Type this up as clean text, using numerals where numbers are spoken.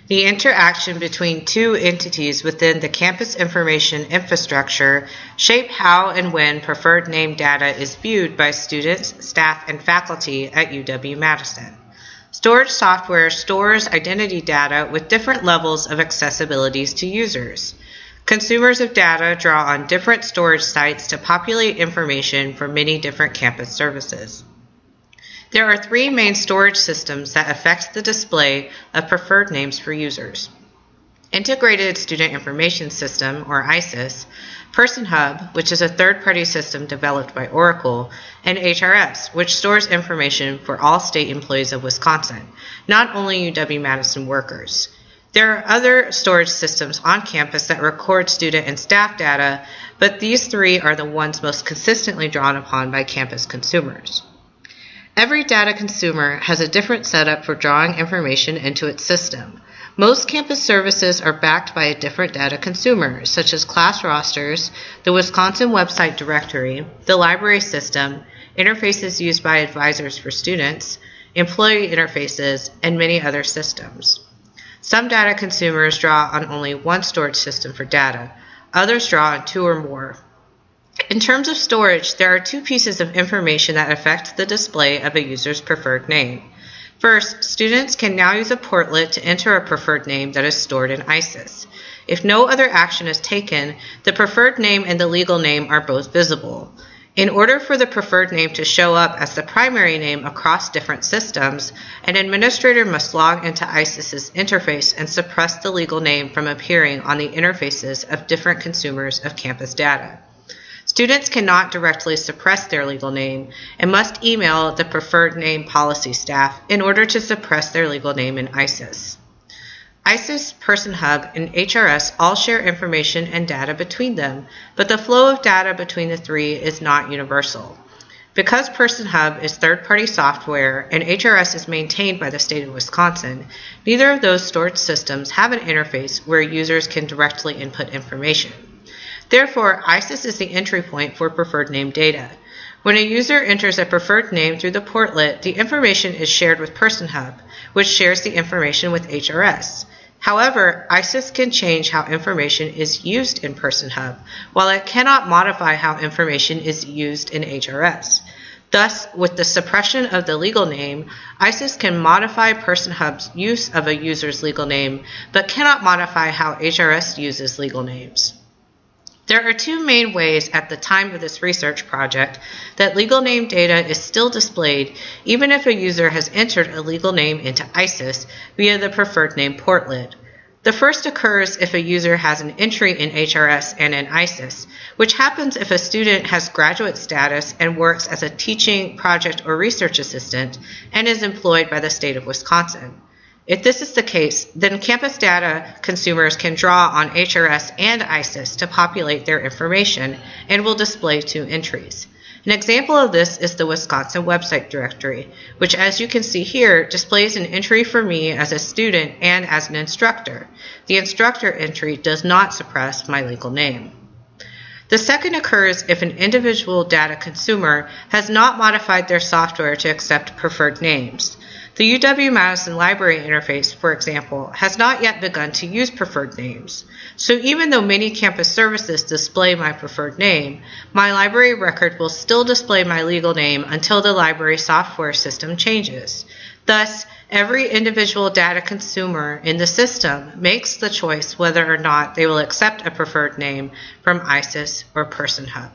The interaction between two entities within the campus information infrastructure shape how and when preferred name data is viewed by students, staff, and faculty at UW-Madison. Storage software stores identity data with different levels of accessibilities to users. Consumers of data draw on different storage sites to populate information for many different campus services. There are three main storage systems that affect the display of preferred names for users: Integrated Student Information System, or ISIS, PersonHub, which is a third-party system developed by Oracle, and HRS, which stores information for all state employees of Wisconsin, not only UW-Madison workers. There are other storage systems on campus that record student and staff data, but these three are the ones most consistently drawn upon by campus consumers. Every data consumer has a different setup for drawing information into its system. Most campus services are backed by a different data consumer, such as class rosters, the Wisconsin website directory, the library system, interfaces used by advisors for students, employee interfaces, and many other systems. Some data consumers draw on only one storage system for data. Others draw on two or more. In terms of storage, there are two pieces of information that affect the display of a user's preferred name. First, students can now use a portlet to enter a preferred name that is stored in ISIS. If no other action is taken, the preferred name and the legal name are both visible. In order for the preferred name to show up as the primary name across different systems, an administrator must log into ISIS's interface and suppress the legal name from appearing on the interfaces of different consumers of campus data. Students cannot directly suppress their legal name and must email the preferred name policy staff in order to suppress their legal name in ISIS. ISIS, PersonHub, and HRS all share information and data between them, but the flow of data between the three is not universal. Because PersonHub is third-party software and HRS is maintained by the state of Wisconsin, neither of those storage systems have an interface where users can directly input information. Therefore, ISIS is the entry point for preferred name data. When a user enters a preferred name through the portlet, the information is shared with PersonHub, which shares the information with HRS. However, ISIS can change how information is used in PersonHub, while it cannot modify how information is used in HRS. Thus, with the suppression of the legal name, ISIS can modify PersonHub's use of a user's legal name, but cannot modify how HRS uses legal names. There are two main ways at the time of this research project that legal name data is still displayed even if a user has entered a legal name into ISIS via the preferred name portlet. The first occurs if a user has an entry in HRS and in ISIS, which happens if a student has graduate status and works as a teaching, project, or research assistant and is employed by the state of Wisconsin. If this is the case, then campus data consumers can draw on HRS and ISIS to populate their information and will display two entries. An example of this is the Wisconsin website directory, which, as you can see here, displays an entry for me as a student and as an instructor. The instructor entry does not suppress my legal name. The second occurs if an individual data consumer has not modified their software to accept preferred names. The UW-Madison library interface, for example, has not yet begun to use preferred names. So even though many campus services display my preferred name, my library record will still display my legal name until the library software system changes. Thus, every individual data consumer in the system makes the choice whether or not they will accept a preferred name from ISIS or PersonHub.